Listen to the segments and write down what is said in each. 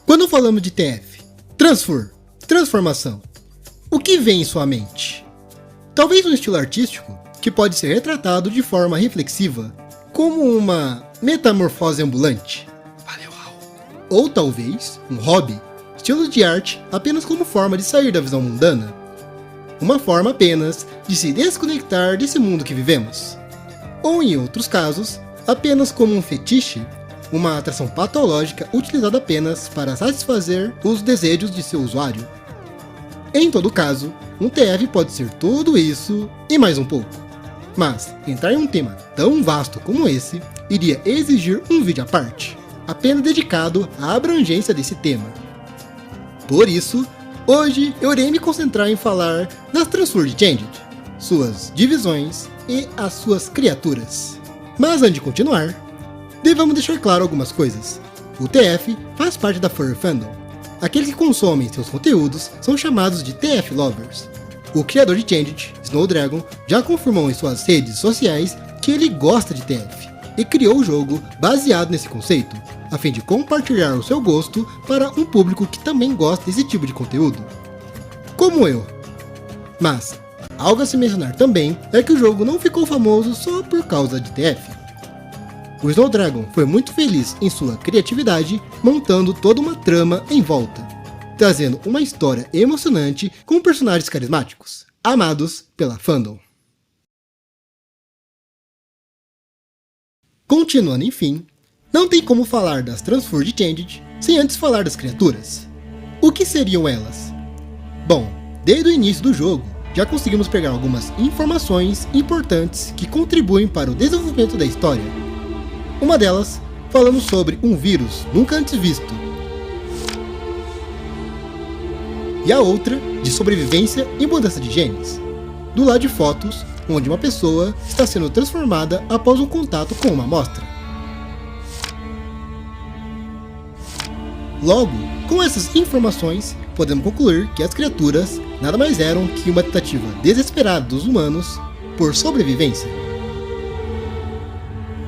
Quando falamos de TF, transformação, o que vem em sua mente? Talvez um estilo artístico que pode ser retratado de forma reflexiva, como uma metamorfose ambulante. Valeu, Raul. Ou talvez um hobby, estilo de arte apenas como forma de sair da visão mundana. Uma forma apenas de se desconectar desse mundo que vivemos. Ou em outros casos, apenas como um fetiche, uma atração patológica utilizada apenas para satisfazer os desejos de seu usuário. Em todo caso, um TF pode ser tudo isso e mais um pouco. Mas entrar em um tema tão vasto como esse iria exigir um vídeo à parte, apenas dedicado à abrangência desse tema. Por isso, hoje eu irei me concentrar em falar das Transformed Changed, suas divisões e as suas criaturas. Mas antes de continuar, devemos deixar claro algumas coisas. O TF faz parte da Furry Fandom. Aqueles que consomem seus conteúdos são chamados de TF Lovers. O criador de Changed, Snowdragon, já confirmou em suas redes sociais que ele gosta de TF e criou o jogo baseado nesse conceito, a fim de compartilhar o seu gosto para um público que também gosta desse tipo de conteúdo, como eu. Mas, algo a se mencionar também é que o jogo não ficou famoso só por causa de TF. O Snowdragon foi muito feliz em sua criatividade, montando toda uma trama em volta, trazendo uma história emocionante com personagens carismáticos, amados pela fandom. Continuando enfim, não tem como falar das Transformed Changed sem antes falar das criaturas. O que seriam elas? Bom, desde o início do jogo, já conseguimos pegar algumas informações importantes que contribuem para o desenvolvimento da história. Uma delas, falamos sobre um vírus nunca antes visto. E a outra, de sobrevivência e mudança de genes. Do lado de fotos, onde uma pessoa está sendo transformada após um contato com uma amostra. Logo, com essas informações, podemos concluir que as criaturas nada mais eram que uma tentativa desesperada dos humanos por sobrevivência.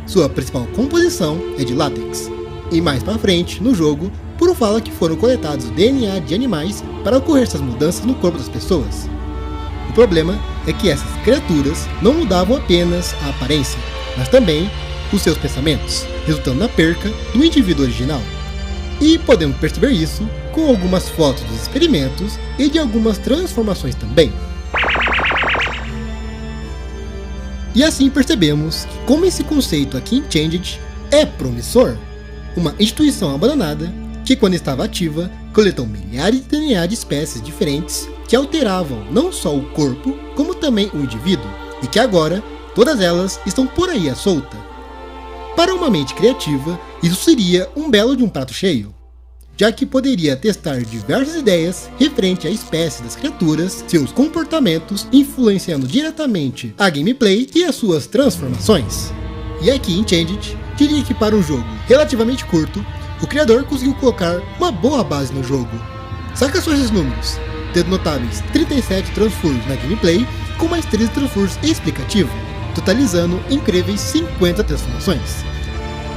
Sua principal composição é de látex, e mais para frente, no jogo, Puro fala que foram coletados o DNA de animais para ocorrer essas mudanças no corpo das pessoas. O problema é que essas criaturas não mudavam apenas a aparência, mas também os seus pensamentos, resultando na perca do indivíduo original. E podemos perceber isso com algumas fotos dos experimentos e de algumas transformações também. E assim percebemos que, como esse conceito aqui em Changed é promissor, uma instituição abandonada que, quando estava ativa, coletou milhares de DNA de espécies diferentes que alteravam não só o corpo, como também o indivíduo, e que agora todas elas estão por aí à solta. Para uma mente criativa, isso seria um belo de um prato cheio, já que poderia testar diversas ideias referente à espécie das criaturas, seus comportamentos, influenciando diretamente a gameplay e as suas transformações. E aqui em Changed, diria que para um jogo relativamente curto, o criador conseguiu colocar uma boa base no jogo. Saca só esses números, tendo notáveis 37 transfers na gameplay, com mais 13 transfers explicativos, totalizando incríveis 50 transformações.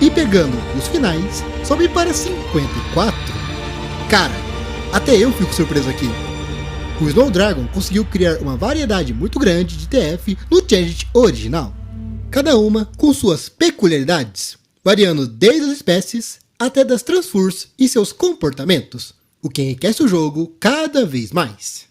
E pegando os finais, sobe para 54. Cara, até eu fico surpreso aqui. O Snowdragon conseguiu criar uma variedade muito grande de TF no Changed original, cada uma com suas peculiaridades, variando desde as espécies até das transfers e seus comportamentos, o que enriquece o jogo cada vez mais.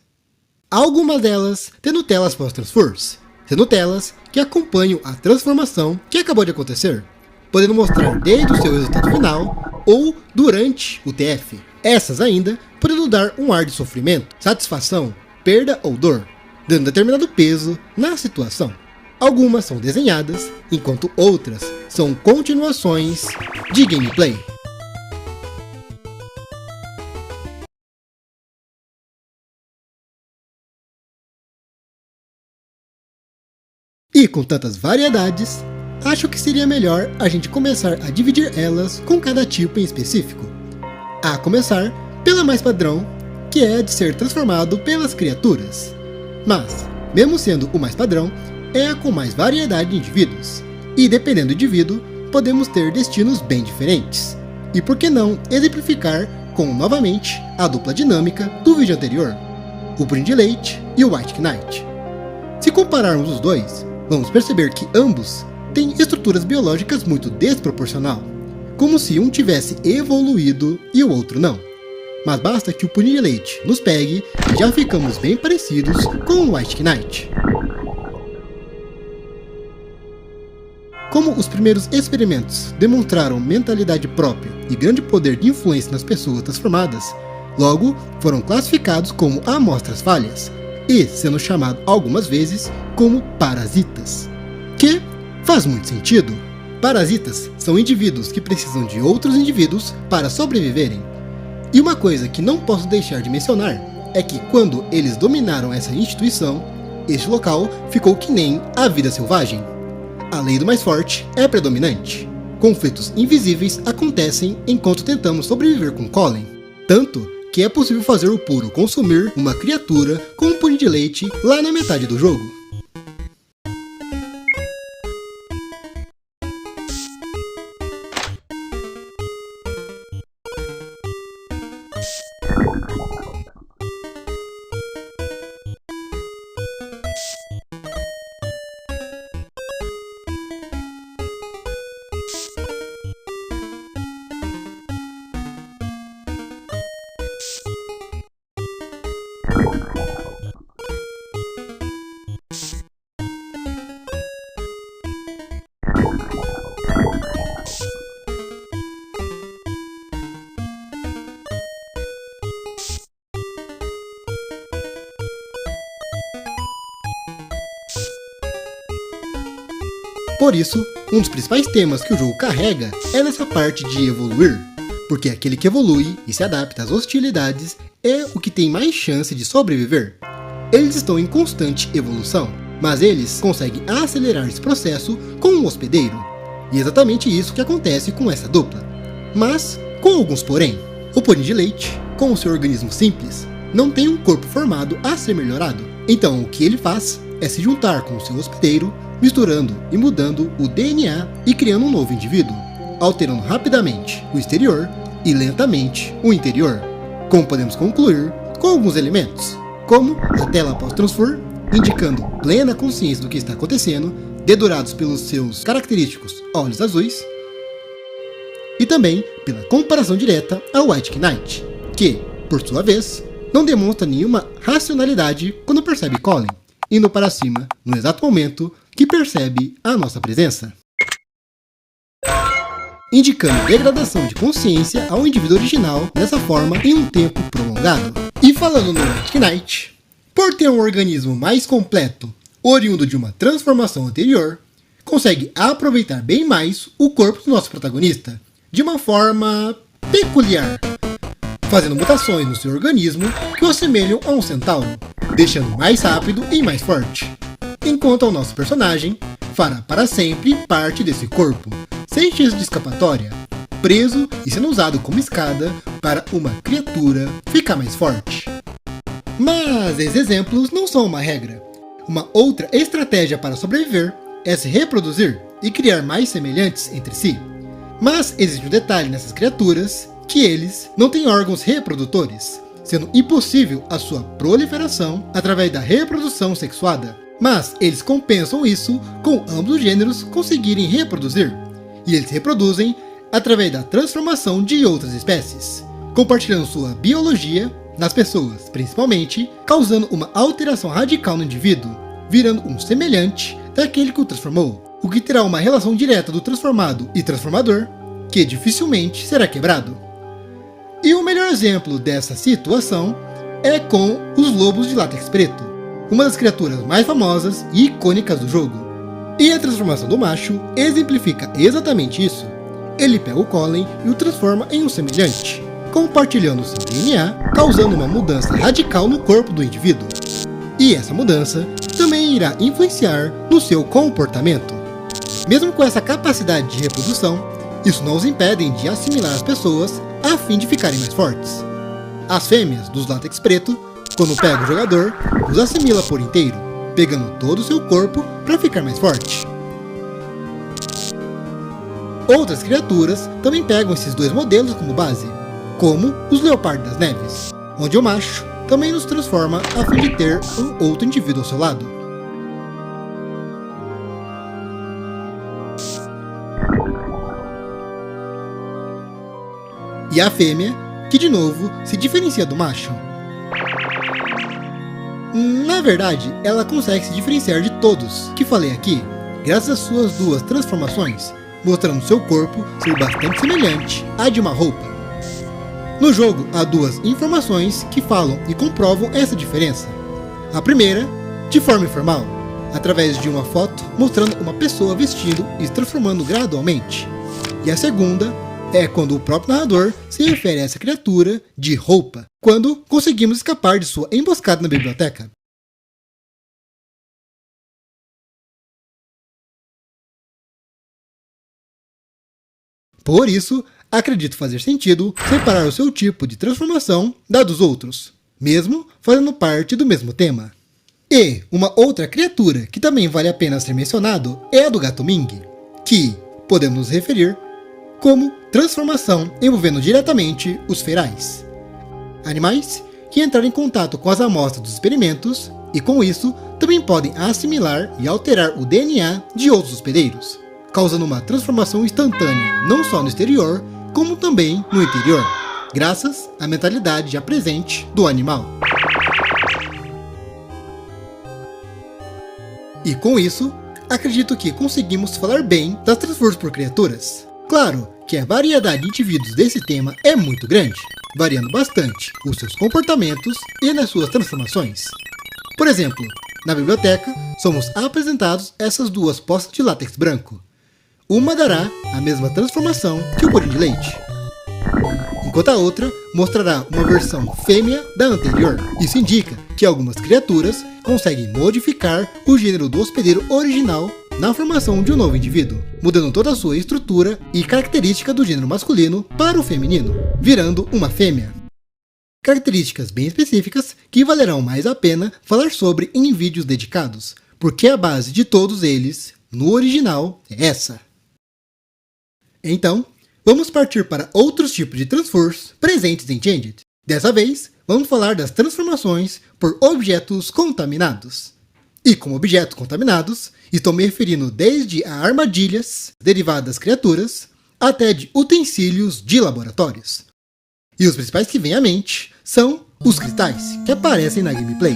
Algumas delas tendo telas pós-transfers, sendo telas que acompanham a transformação que acabou de acontecer, podendo mostrar desde o seu resultado final ou durante o TF. Essas ainda podendo dar um ar de sofrimento, satisfação, perda ou dor, dando determinado peso na situação. Algumas são desenhadas, enquanto outras são continuações de gameplay. E com tantas variedades, acho que seria melhor a gente começar a dividir elas com cada tipo em específico. A começar pela mais padrão, que é a de ser transformado pelas criaturas. Mas, mesmo sendo o mais padrão, é a com mais variedade de indivíduos. E dependendo do indivíduo, podemos ter destinos bem diferentes. E por que não exemplificar com novamente a dupla dinâmica do vídeo anterior, o Pudim de Leite e o White Knight. Se compararmos os dois, vamos perceber que ambos têm estruturas biológicas muito desproporcional, como se um tivesse evoluído e o outro não. Mas basta que o Pudim de Leite nos pegue e já ficamos bem parecidos com o White Knight. Como os primeiros experimentos demonstraram mentalidade própria e grande poder de influência nas pessoas transformadas, logo foram classificados como amostras falhas e sendo chamado algumas vezes como parasitas. Que faz muito sentido. Parasitas são indivíduos que precisam de outros indivíduos para sobreviverem. E uma coisa que não posso deixar de mencionar é que quando eles dominaram essa instituição, este local ficou que nem a vida selvagem. A lei do mais forte é predominante. Conflitos invisíveis acontecem enquanto tentamos sobreviver com Colin. Tanto que é possível fazer o puro consumir uma criatura com um pudim de leite lá na metade do jogo. Por isso, um dos principais temas que o jogo carrega é nessa parte de evoluir, porque aquele que evolui e se adapta às hostilidades é o que tem mais chance de sobreviver. Eles estão em constante evolução, mas eles conseguem acelerar esse processo com um hospedeiro. E é exatamente isso que acontece com essa dupla. Mas, com alguns porém. O Pudim de Leite, com o seu organismo simples, não tem um corpo formado a ser melhorado. Então o que ele faz é se juntar com o seu hospedeiro, misturando e mudando o DNA e criando um novo indivíduo, alterando rapidamente o exterior e lentamente o interior, como podemos concluir com alguns elementos, como a tela pós-transfer, indicando plena consciência do que está acontecendo, dedurados pelos seus característicos olhos azuis, e também pela comparação direta ao White Knight, que, por sua vez, não demonstra nenhuma racionalidade quando percebe Colin, indo para cima no exato momento que percebe a nossa presença, indicando degradação de consciência ao indivíduo original dessa forma em um tempo prolongado. E falando no White Knight, por ter um organismo mais completo, oriundo de uma transformação anterior, consegue aproveitar bem mais o corpo do nosso protagonista, de uma forma peculiar, fazendo mutações no seu organismo que o assemelham a um centauro, deixando mais rápido e mais forte. Enquanto o nosso personagem fará para sempre parte desse corpo, sem chance de escapatória, preso e sendo usado como escada para uma criatura ficar mais forte. Mas esses exemplos não são uma regra. Uma outra estratégia para sobreviver é se reproduzir e criar mais semelhantes entre si. Mas existe um detalhe nessas criaturas, que eles não têm órgãos reprodutores, sendo impossível a sua proliferação através da reprodução sexuada. Mas eles compensam isso com ambos os gêneros conseguirem reproduzir, e eles reproduzem através da transformação de outras espécies, compartilhando sua biologia nas pessoas, principalmente, causando uma alteração radical no indivíduo, virando um semelhante daquele que o transformou, o que terá uma relação direta do transformado e transformador, que dificilmente será quebrado. E o melhor exemplo dessa situação é com os lobos de látex preto, uma das criaturas mais famosas e icônicas do jogo. E a transformação do macho exemplifica exatamente isso. Ele pega o Colin e o transforma em um semelhante, compartilhando seu DNA, causando uma mudança radical no corpo do indivíduo. E essa mudança também irá influenciar no seu comportamento. Mesmo com essa capacidade de reprodução, isso não os impede de assimilar as pessoas a fim de ficarem mais fortes. As fêmeas dos látex preto, quando pega o jogador, os assimila por inteiro, pegando todo o seu corpo para ficar mais forte. Outras criaturas também pegam esses dois modelos como base, como os Leopardos das Neves, onde o macho também nos transforma a fim de ter um outro indivíduo ao seu lado. E a fêmea, que de novo se diferencia do macho. Na verdade, ela consegue se diferenciar de todos que falei aqui, graças às suas duas transformações, mostrando seu corpo ser bastante semelhante à de uma roupa. No jogo, há duas informações que falam e comprovam essa diferença. A primeira, de forma informal, através de uma foto mostrando uma pessoa vestindo e se transformando gradualmente. E a segunda é quando o próprio narrador se refere a essa criatura de roupa, quando conseguimos escapar de sua emboscada na biblioteca. Por isso, acredito fazer sentido separar o seu tipo de transformação da dos outros, mesmo fazendo parte do mesmo tema. E uma outra criatura que também vale a pena ser mencionado é a do gato Ming, que podemos nos referir como transformação envolvendo diretamente os ferais. Animais que entraram em contato com as amostras dos experimentos e com isso também podem assimilar e alterar o DNA de outros hospedeiros, causando uma transformação instantânea não só no exterior, como também no interior, graças à mentalidade já presente do animal. E com isso, acredito que conseguimos falar bem das transformações por criaturas. Claro que a variedade de indivíduos desse tema é muito grande, variando bastante os seus comportamentos e nas suas transformações. Por exemplo, na biblioteca, somos apresentados essas duas postas de látex branco. Uma dará a mesma transformação que o bolinho de leite, enquanto a outra mostrará uma versão fêmea da anterior. Isso indica que algumas criaturas conseguem modificar o gênero do hospedeiro original na formação de um novo indivíduo, mudando toda a sua estrutura e característica do gênero masculino para o feminino, virando uma fêmea. Características bem específicas que valerão mais a pena falar sobre em vídeos dedicados, porque a base de todos eles, no original, é essa. Então, vamos partir para outros tipos de transfers presentes em Changed. Dessa vez, vamos falar das transformações por objetos contaminados. E como objetos contaminados, estou me referindo desde a armadilhas derivadas das criaturas, até de utensílios de laboratórios. E os principais que vêm à mente são os cristais que aparecem na gameplay.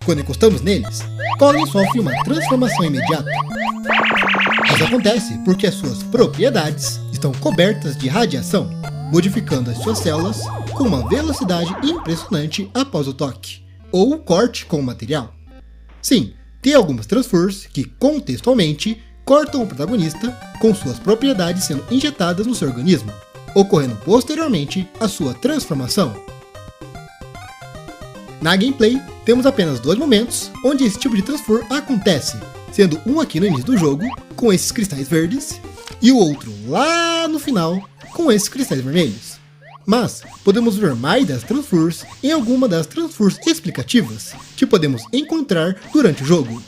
Quando encostamos neles, Colin sofre uma transformação imediata. Isso acontece porque as suas propriedades estão cobertas de radiação, modificando as suas células com uma velocidade impressionante após o toque, ou o corte com o material. Sim, tem algumas transfers que, contextualmente, cortam o protagonista com suas propriedades sendo injetadas no seu organismo, ocorrendo posteriormente a sua transformação. Na gameplay, temos apenas dois momentos onde esse tipo de transfer acontece, sendo um aqui no início do jogo, com esses cristais verdes, e o outro lá no final, com esses cristais vermelhos. Mas podemos ver mais das transfers em alguma das transfers explicativas que podemos encontrar durante o jogo.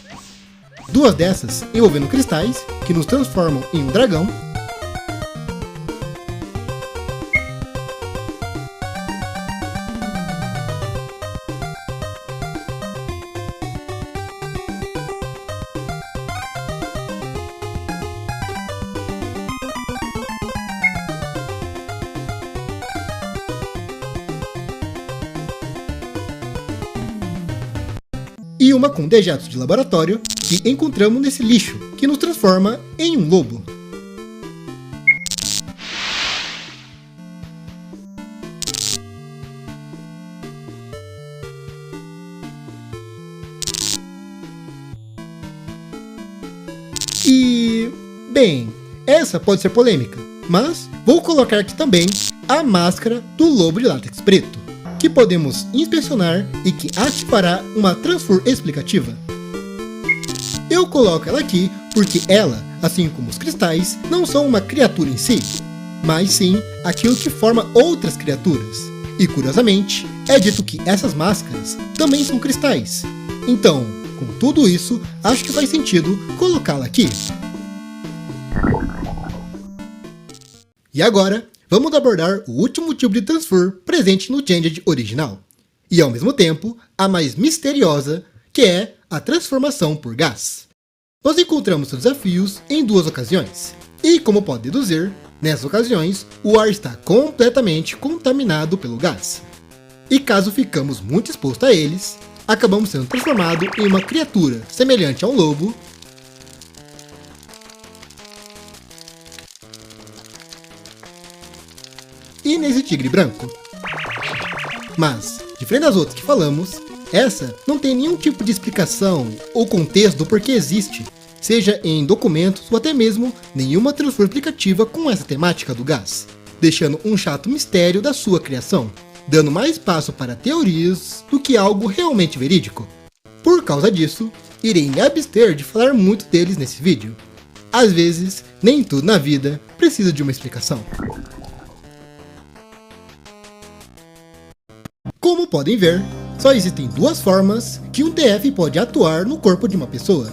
Duas dessas envolvendo cristais que nos transformam em um dragão, e uma com dejetos de laboratório que encontramos nesse lixo, que nos transforma em um lobo. E, bem, essa pode ser polêmica, mas vou colocar aqui também a máscara do lobo de látex preto, que podemos inspecionar e que ativará uma transfer explicativa. Eu coloco ela aqui porque ela, assim como os cristais, não são uma criatura em si, mas sim aquilo que forma outras criaturas. E curiosamente, é dito que essas máscaras também são cristais. Então, com tudo isso, acho que faz sentido colocá-la aqui. E agora, vamos abordar o último tipo de transfer presente no Changed original, e ao mesmo tempo a mais misteriosa, que é a transformação por gás. Nós encontramos os desafios em duas ocasiões, e como pode deduzir, nessas ocasiões o ar está completamente contaminado pelo gás. E caso ficamos muito expostos a eles, acabamos sendo transformados em uma criatura semelhante a um lobo, e nesse tigre branco. Mas, diferente das outras que falamos, essa não tem nenhum tipo de explicação ou contexto do porquê existe, seja em documentos ou até mesmo nenhuma transformação explicativa com essa temática do gás, deixando um chato mistério da sua criação, dando mais espaço para teorias do que algo realmente verídico. Por causa disso, irei me abster de falar muito deles nesse vídeo. Às vezes, nem tudo na vida precisa de uma explicação. Como podem ver, só existem duas formas que um TF pode atuar no corpo de uma pessoa.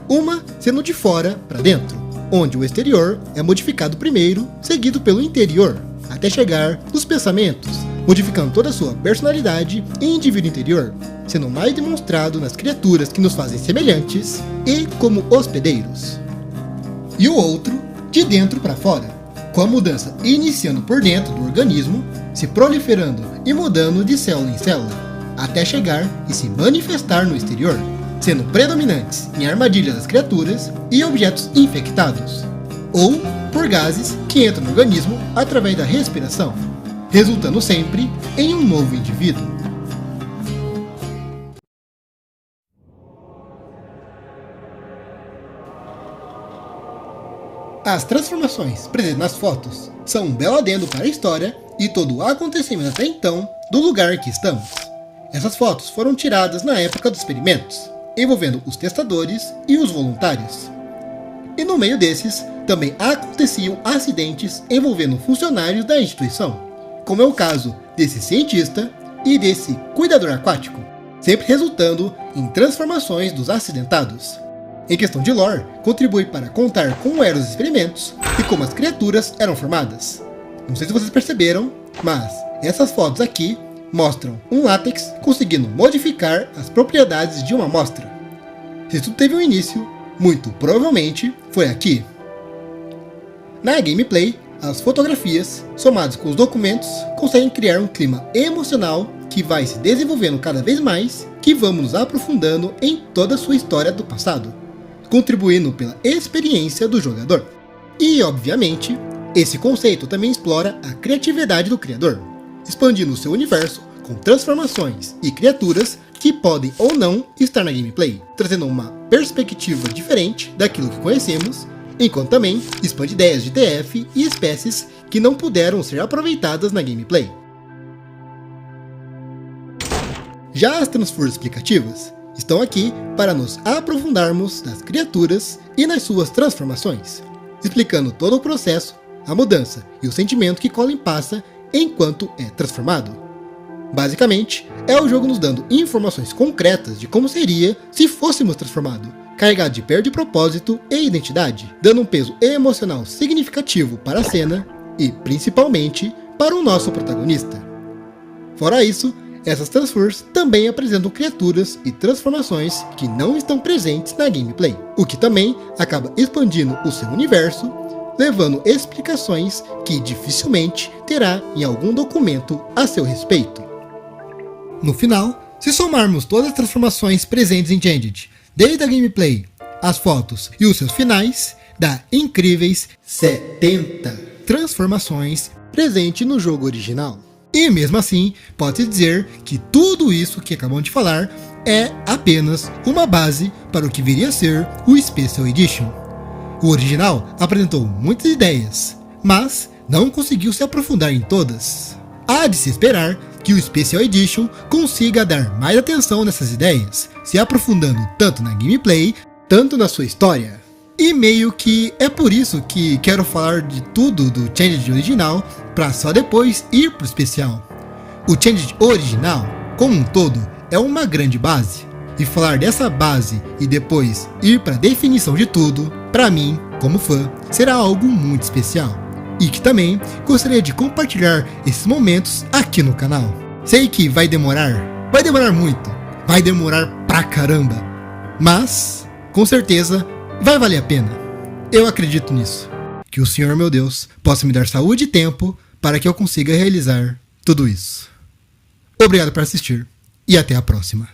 Uma sendo de fora para dentro, onde o exterior é modificado primeiro, seguido pelo interior, até chegar nos pensamentos, modificando toda a sua personalidade e indivíduo interior, sendo mais demonstrado nas criaturas que nos fazem semelhantes e como hospedeiros. E o outro, de dentro para fora, com a mudança iniciando por dentro do organismo, se proliferando e mudando de célula em célula, até chegar e se manifestar no exterior, sendo predominantes em armadilhas das criaturas e objetos infectados, ou por gases que entram no organismo através da respiração, resultando sempre em um novo indivíduo. As transformações presentes nas fotos são um belo adendo para a história e todo o acontecimento até então do lugar em que estamos. Essas fotos foram tiradas na época dos experimentos, envolvendo os testadores e os voluntários. E no meio desses, também aconteciam acidentes envolvendo funcionários da instituição, como é o caso desse cientista e desse cuidador aquático, sempre resultando em transformações dos acidentados. Em questão de lore, contribui para contar como eram os experimentos e como as criaturas eram formadas. Não sei se vocês perceberam, mas essas fotos aqui mostram um látex conseguindo modificar as propriedades de uma amostra. Se tudo teve um início, muito provavelmente foi aqui. Na gameplay, as fotografias, somadas com os documentos, conseguem criar um clima emocional que vai se desenvolvendo cada vez mais, que vamos nos aprofundando em toda a sua história do passado, contribuindo pela experiência do jogador. E, obviamente, esse conceito também explora a criatividade do criador, expandindo seu universo com transformações e criaturas que podem ou não estar na gameplay, trazendo uma perspectiva diferente daquilo que conhecemos, enquanto também expande ideias de TF e espécies que não puderam ser aproveitadas na gameplay. Já as transfers explicativas estão aqui para nos aprofundarmos nas criaturas e nas suas transformações, explicando todo o processo, a mudança e o sentimento que Colin passa enquanto é transformado. Basicamente, é o jogo nos dando informações concretas de como seria se fôssemos transformados, carregado de perda de propósito e identidade, dando um peso emocional significativo para a cena e, principalmente, para o nosso protagonista. Fora isso, essas transfers também apresentam criaturas e transformações que não estão presentes na gameplay, o que também acaba expandindo o seu universo, levando explicações que dificilmente terá em algum documento a seu respeito. No final, se somarmos todas as transformações presentes em Changed, desde a gameplay, as fotos e os seus finais, dá incríveis 70 transformações presentes no jogo original. E mesmo assim, pode-se dizer que tudo isso que acabamos de falar é apenas uma base para o que viria a ser o Special Edition. O original apresentou muitas ideias, mas não conseguiu se aprofundar em todas. Há de se esperar que o Special Edition consiga dar mais atenção nessas ideias, se aprofundando tanto na gameplay, tanto na sua história. E meio que é por isso que quero falar de tudo do Changed original, para só depois ir pro especial. O Changed original, como um todo, é uma grande base, e falar dessa base e depois ir para a definição de tudo, para mim, como fã, será algo muito especial. e que também gostaria de compartilhar esses momentos aqui no canal. Sei que vai demorar muito, vai demorar pra caramba, mas com certeza vai valer a pena. Eu acredito nisso. Que o Senhor, meu Deus, possa me dar saúde e tempo para que eu consiga realizar tudo isso. Obrigado por assistir e até a próxima.